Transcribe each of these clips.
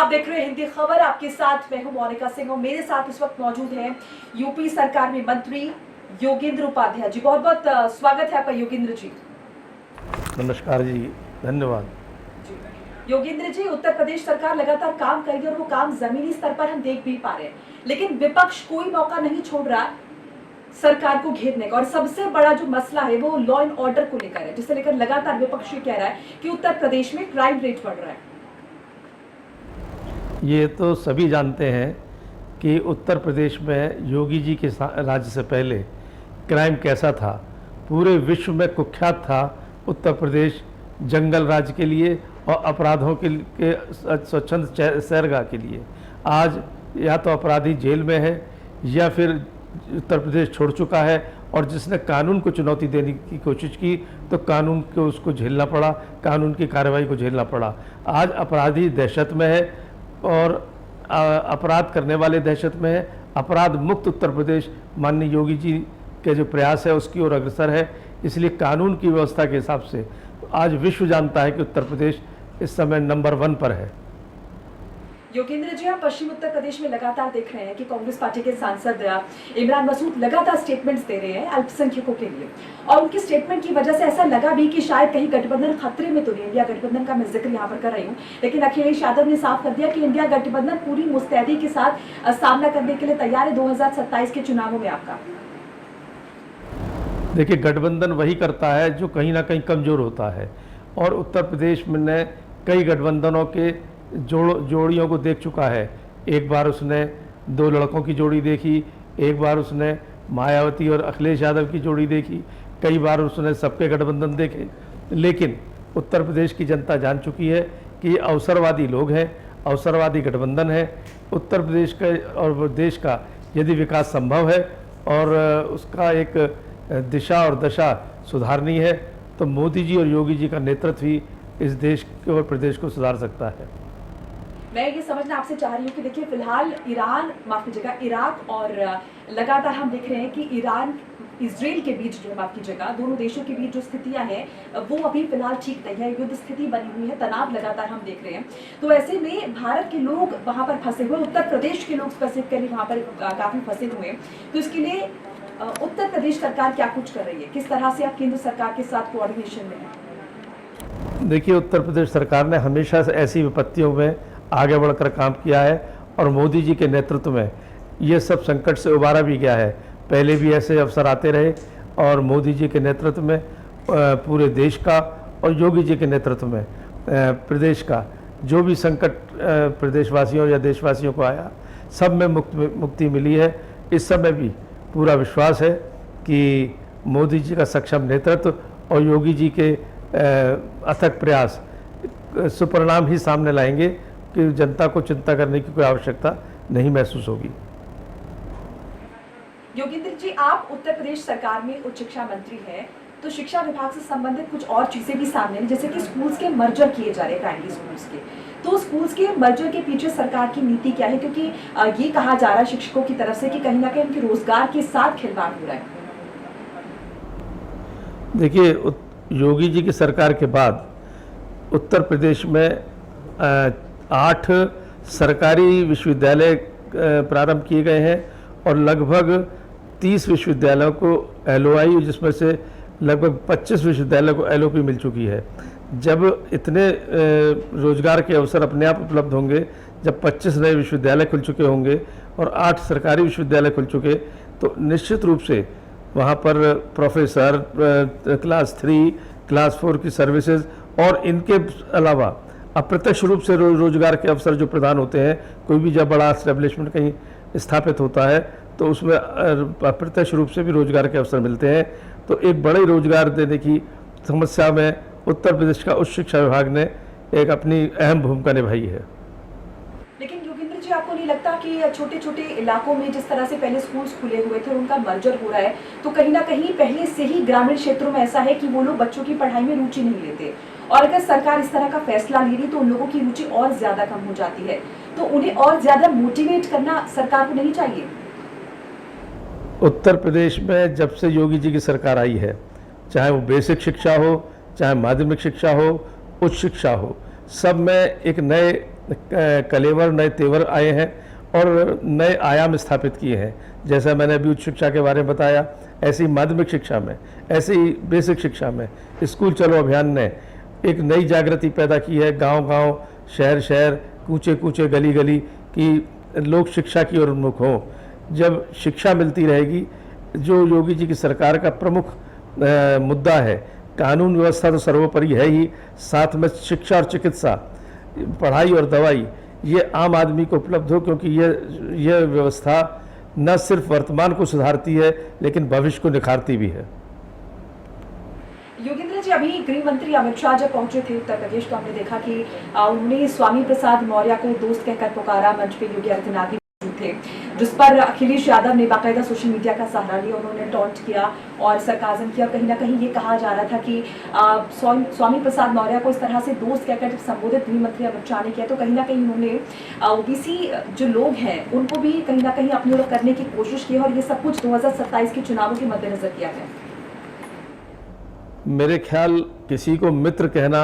आप देख रहे हैं हिंदी खबर। आपके साथ मैं हूं मोनिका सिंह और मेरे साथ इस वक्त मौजूद हैं यूपी सरकार में मंत्री योगेंद्र उपाध्याय जी। बहुत बहुत स्वागत है आपका योगेंद्र जी। नमस्कार जी, धन्यवाद। योगेंद्र जी, उत्तर प्रदेश सरकार लगातार काम कर रही है और वो काम जमीनी स्तर पर हम देख भी पा रहे हैं, लेकिन विपक्ष कोई मौका नहीं छोड़ रहा सरकार को घेरने का। और सबसे बड़ा जो मसला है वो लॉ एंड ऑर्डर को लेकर है, जिसे लेकर लगातार विपक्ष ये कह रहा है कि उत्तर प्रदेश में क्राइम रेट बढ़ रहा है। ये तो सभी जानते हैं कि उत्तर प्रदेश में योगी जी के राज्य से पहले क्राइम कैसा था। पूरे विश्व में कुख्यात था उत्तर प्रदेश जंगल राज के लिए और अपराधों के स्वच्छंद सैरगाह के लिए। आज या तो अपराधी जेल में है या फिर उत्तर प्रदेश छोड़ चुका है, और जिसने कानून को चुनौती देने की कोशिश की तो कानून को उसको झेलना पड़ा, कानून की कार्रवाई को झेलना पड़ा। आज अपराधी दहशत में है और अपराध करने वाले दहशत में है। अपराध मुक्त उत्तर प्रदेश माननीय योगी जी के जो प्रयास है उसकी ओर अग्रसर है। इसलिए कानून की व्यवस्था के हिसाब से आज विश्व जानता है कि उत्तर प्रदेश इस समय नंबर 1 पर है। योगेंद्र जी, आप पश्चिम उत्तर प्रदेश में लगातार देख रहे हैं कि कांग्रेस पार्टी के सांसद इमरान मसूद लगातार स्टेटमेंट्स दे रहे हैं अल्पसंख्यकों के लिए, और उनकी स्टेटमेंट की वजह से ऐसा लगा भी कि शायद कहीं गठबंधन खतरे में तो नहीं। इंडिया गठबंधन का मैं जिक्र यहाँ पर कर रही हूँ, लेकिन अखिलेश यादव ने साफ कर दिया कि इंडिया गठबंधन पूरी मुस्तैदी के साथ सामना करने के लिए तैयार है 2027 के चुनावों में। आपका देखिए, गठबंधन वही करता है जो कहीं ना कहीं कमज़ोर होता है, और उत्तर प्रदेश में ने कई गठबंधनों के जोड़ियों को देख चुका है। एक बार उसने 2 लड़कों की जोड़ी देखी, एक बार उसने मायावती और अखिलेश यादव की जोड़ी देखी, कई बार उसने सबके गठबंधन देखे। लेकिन उत्तर प्रदेश की जनता जान चुकी है कि ये अवसरवादी लोग हैं, अवसरवादी गठबंधन है। उत्तर प्रदेश का और देश का यदि विकास संभव है और उसका एक दिशा और दशा सुधारनी है तो मोदी जी और योगी जी का नेतृत्व ही इस देश के और प्रदेश को सुधार सकता है। मैं ये समझना आपसे चाह रही हूँ कि देखिए, फिलहाल इराक और लगातार हम देख रहे हैं कि ईरान इजराइल के बीच जो माफ कीजिएगा दोनों देशों के बीच जो स्थितियां हैं वो अभी फिलहाल ठीक नहीं है। युद्ध स्थिति बनी हुई है, तनाव लगातार हम देख रहे हैं। तो ऐसे में भारत के लोग वहां पर फंसे हुए, उत्तर प्रदेश के लोग स्पेसिफिकली वहां पर काफी फंसे हुए हैं। तो इसके लिए उत्तर प्रदेश सरकार क्या कुछ कर रही है? किस तरह से आप केंद्र सरकार के साथ कोऑर्डिनेशन में हैं? देखिए, उत्तर प्रदेश सरकार ने हमेशा से ऐसी विपत्तियों में आगे बढ़कर काम किया है और मोदी जी के नेतृत्व में ये सब संकट से उबारा भी गया है। पहले भी ऐसे अवसर आते रहे और मोदी जी के नेतृत्व में पूरे देश का और योगी जी के नेतृत्व में प्रदेश का जो भी संकट प्रदेशवासियों या देशवासियों को आया, सब में मुक्ति मिली है। इस समय भी पूरा विश्वास है कि मोदी जी का सक्षम नेतृत्व और योगी जी के अथक प्रयास सुपरिणाम ही सामने लाएंगे कि जनता को चिंता करने की कोई आवश्यकता नहीं महसूस होगी। योगेंद्र जी, आप उत्तर प्रदेश सरकार में उच्च शिक्षा मंत्री हैं, तो शिक्षा विभाग से संबंधित कुछ और चीजें भी सामने हैं, जैसे कि स्कूल्स के मर्जर किए जा रहे हैं, प्राइमरी स्कूल्स के। तो स्कूल्स के मर्जर के पीछे सरकार की नीति क्या है? क्योंकि ये कहा जा रहा है शिक्षकों की तरफ से कि कहीं ना कहीं उनके रोजगार के साथ खिलवाड़ हो रहा है। देखिए, योगी जी की सरकार के बाद उत्तर प्रदेश में 8 सरकारी विश्वविद्यालय प्रारंभ किए गए हैं और लगभग 30 विश्वविद्यालयों को LOI, जिसमें से लगभग 25 विश्वविद्यालयों को LOP मिल चुकी है। जब इतने रोजगार के अवसर अपने आप उपलब्ध होंगे, जब 25 नए विश्वविद्यालय खुल चुके होंगे और 8 सरकारी विश्वविद्यालय खुल चुके, तो निश्चित रूप से वहाँ पर प्रोफेसर, क्लास 3, क्लास 4 की सर्विसेज और इनके अलावा अप्रत्यक्ष रूप से रोजगार के अवसर जो प्रदान होते हैं। कोई भी जब बड़ा एस्टेब्लिशमेंट कहीं स्थापित होता है तो उसमें अप्रत्यक्ष रूप से भी रोजगार के अवसर मिलते हैं। तो एक बड़े रोजगार देने की समस्या में उत्तर प्रदेश का उच्च शिक्षा विभाग ने एक अपनी अहम भूमिका निभाई है। लेकिन योगेंद्र जी, आपको नहीं लगता कि छोटे छोटे इलाकों में जिस तरह से पहले स्कूल्स खुले हुए थे और उनका मर्जर हो रहा है, तो कहीं ना कहीं पहले से ही ग्रामीण क्षेत्रों में ऐसा है कि वो लोग बच्चों की पढ़ाई में रुचि नहीं लेते, और अगर सरकार इस तरह का फैसला ले रही तो उन लोगों की रुचि और ज्यादा कम हो जाती है। तो उन्हें और ज्यादा मोटिवेट करना सरकार को नहीं चाहिए? उत्तर प्रदेश में जब से योगी जी की सरकार आई है, चाहे वो बेसिक शिक्षा हो, चाहे माध्यमिक शिक्षा हो, उच्च शिक्षा हो, सब में एक नए कलेवर, नए तेवर आए हैं और नए आयाम स्थापित किए हैं। जैसा मैंने अभी उच्च शिक्षा के बारे में बताया, ऐसी माध्यमिक शिक्षा में, ऐसे ही बेसिक शिक्षा में स्कूल चलो अभियान ने एक नई जागृति पैदा की है। गांव-गांव, शहर-शहर, कूचे-कूचे, गली-गली कि लोग शिक्षा की ओर उन्मुख हों। जब शिक्षा मिलती रहेगी, जो योगी जी की सरकार का प्रमुख मुद्दा है, कानून व्यवस्था तो सर्वोपरि है ही, साथ में शिक्षा और चिकित्सा, पढ़ाई और दवाई, ये आम आदमी को उपलब्ध हो, क्योंकि ये व्यवस्था न सिर्फ वर्तमान को सुधारती है लेकिन भविष्य को निखारती भी है। योगेंद्र जी, अभी गृह मंत्री अमित शाह जब पहुंचे थे उत्तर प्रदेश, तो हमने देखा कि उन्होंने स्वामी प्रसाद मौर्य को दोस्त कहकर पुकारा। मंच पे योगी आदित्यनाथ भी मौजूद थे, जिस पर अखिलेश यादव ने बाकायदा सोशल मीडिया का सहारा लिया। उन्होंने टॉन्ट किया और सरकाजम किया। कहीं ना कहीं ये कहा जा रहा था कि स्वामी प्रसाद मौर्य को इस तरह से दोस्त कहकर जब संबोधित गृह मंत्री अमित शाह ने किया, तो कहीं ना कहीं उन्होंने ओबीसी जो लोग हैं उनको भी कहीं ना कहीं अपनी ओर करने की कोशिश की, और ये सब कुछ 2027 के चुनावों के मद्देनजर किया गया। मेरे ख्याल किसी को मित्र कहना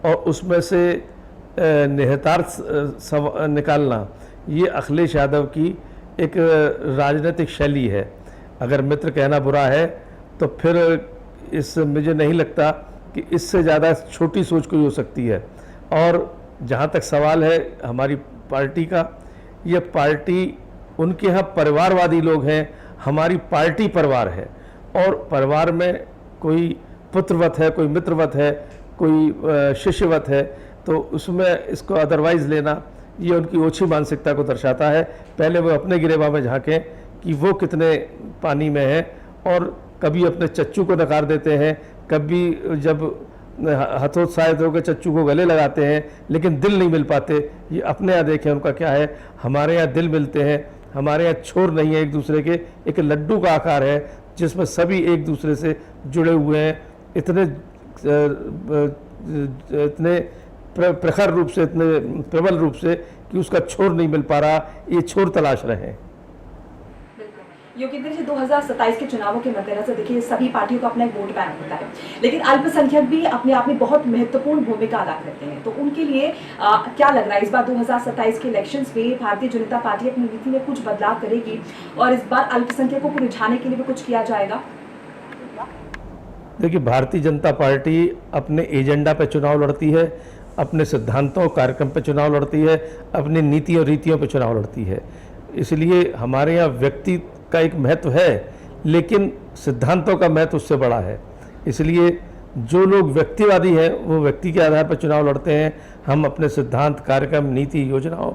और उसमें से निहितार्थ निकालना, ये अखिलेश यादव की एक राजनीतिक शैली है। अगर मित्र कहना बुरा है तो फिर मुझे नहीं लगता कि इससे ज़्यादा छोटी सोच कोई हो सकती है। और जहाँ तक सवाल है हमारी पार्टी का, ये पार्टी, उनके यहाँ परिवारवादी लोग हैं, हमारी पार्टी परिवार है, और परिवार में कोई पुत्रवत है, कोई मित्रवत है, कोई शिष्यवत है, तो उसमें इसको अदरवाइज लेना ये उनकी ओछी मानसिकता को दर्शाता है। पहले वो अपने गिरेबा में झांकें कि वो कितने पानी में हैं, और कभी अपने चच्चू को नकार देते हैं, कभी जब हतोत्साहित होकर चच्चू को गले लगाते हैं, लेकिन दिल नहीं मिल पाते। ये अपने यहाँ देखें उनका क्या है। हमारे यहाँ दिल मिलते हैं, हमारे यहाँ छोर नहीं है एक दूसरे के, एक लड्डू का आकार है जिसमें सभी एक दूसरे से जुड़े हुए हैं, इतने प्रखर रूप से, इतने प्रबल रूप से कि उसका छोर नहीं मिल पा रहा। ये छोर तलाश रहे हैं। योगेंद्र जी, 2027 के चुनावों के मद्देनजर देखिए, सभी पार्टियों का अपना एक वोट बैंक होता है, लेकिन अल्पसंख्यक भी अपने आप में बहुत महत्वपूर्ण भूमिका अदा करते हैं। तो उनके लिए क्या लग रहा है, इस बार 2027 के इलेक्शंस में भारतीय जनता पार्टी अपनी नीति में कुछ बदलाव करेगी और इस बार अल्पसंख्यकों को रिझाने के लिए भी कुछ किया जाएगा? देखिए, भारतीय जनता पार्टी अपने एजेंडा पे चुनाव लड़ती है, अपने सिद्धांतों कार्यक्रम पे चुनाव लड़ती है, अपनी नीति और रीतियों पे चुनाव लड़ती है। इसलिए हमारे यहाँ व्यक्ति का एक महत्व है, लेकिन सिद्धांतों का महत्व उससे बड़ा है। इसलिए जो लोग व्यक्तिवादी हैं वो व्यक्ति के आधार पर चुनाव लड़ते हैं। हम अपने सिद्धांत, कार्यक्रम, नीति, योजनाओं,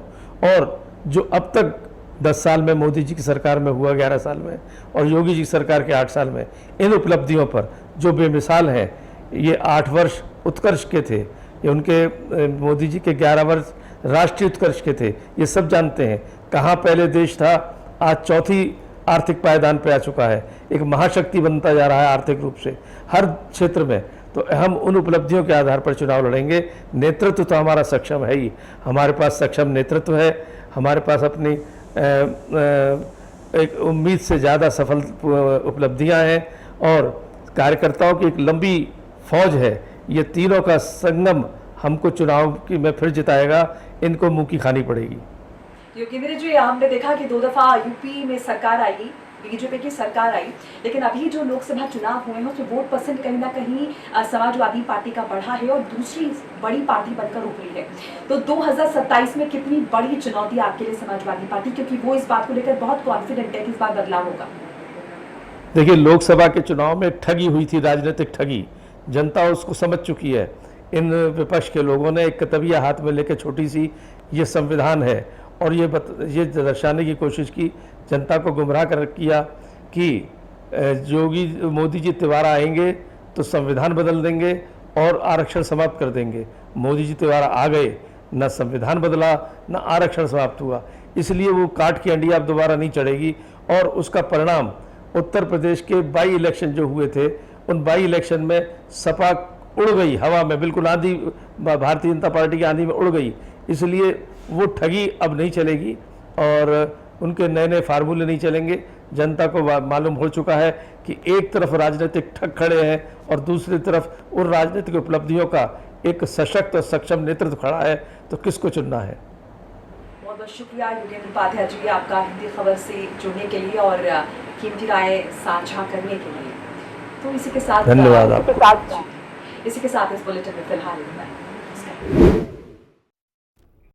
और जो अब तक 10 साल में मोदी जी की सरकार में हुआ, 11 साल में, और योगी जी सरकार के 8 साल में, इन उपलब्धियों पर जो बेमिसाल हैं, ये 8 वर्ष उत्कर्ष के थे, ये उनके मोदी जी के 11 वर्ष राष्ट्रीय उत्कर्ष के थे। ये सब जानते हैं कहाँ पहले देश था, आज चौथी आर्थिक पायदान पे आ चुका है, एक महाशक्ति बनता जा रहा है आर्थिक रूप से हर क्षेत्र में। तो हम उन उपलब्धियों के आधार पर चुनाव लड़ेंगे। नेतृत्व तो हमारा सक्षम है ही, हमारे पास सक्षम नेतृत्व है, हमारे पास अपनी एक उम्मीद से ज़्यादा सफल उपलब्धियां हैं, और कार्यकर्ताओं की एक लंबी फौज है। ये तीनों का संगम हमको चुनाव की में फिर जिताएगा, इनको मुंह की खानी पड़ेगी। योगेंद्र जी, हमने देखा कि 2 दफा यूपी में सरकार आई, बीजेपी की सरकार आई, लेकिन अभी जो लोकसभा चुनाव हुए हैं उसमें वोट परसेंट कहीं ना कहीं समाजवादी पार्टी का बढ़ा है और दूसरी बड़ी पार्टी बनकर उभरी है। तो 2027 में कितनी बड़ी चुनौती आपके लिए समाजवादी पार्टी, क्योंकि वो इस बात को लेकर बहुत कॉन्फिडेंट है कि इस बार बदलाव होगा? देखिए, लोकसभा के चुनाव में ठगी हुई थी, राजनीतिक ठगी, जनता उसको समझ चुकी है। इन विपक्ष के लोगों ने एक कतबिया हाथ में लेकर छोटी सी, ये संविधान है, और ये दर्शाने की कोशिश की, जनता को गुमराह किया कि योगी मोदी जी तिवारा आएंगे तो संविधान बदल देंगे और आरक्षण समाप्त कर देंगे। मोदी जी तिवारा आ गए, न संविधान बदला न आरक्षण समाप्त हुआ। इसलिए वो काट की अंडी अब दोबारा नहीं चढ़ेगी, और उसका परिणाम उत्तर प्रदेश के बाई इलेक्शन जो हुए थे, उन बाई इलेक्शन में सपा उड़ गई हवा में, बिल्कुल आंधी, भारतीय जनता पार्टी की आंधी में उड़ गई। इसलिए वो ठगी अब नहीं चलेगी और उनके नए नए फार्मूले नहीं चलेंगे। जनता को मालूम हो चुका है कि एक तरफ राजनीतिक ठग खड़े हैं और दूसरी तरफ उन राजनीतिक उपलब्धियों का एक सशक्त और सक्षम नेतृत्व खड़ा है तो किसको चुनना है। बहुत बहुत शुक्रिया योगेंद्र उपाध्याय जी आपका हिंदी खबर से जुड़ने के लिए और कीमती राय साझा करने के लिए। तो इसी के साथ धन्यवाद आपको। इसी के साथ इस बुलेटिन में फिलहाल इतना ही। नमस्कार।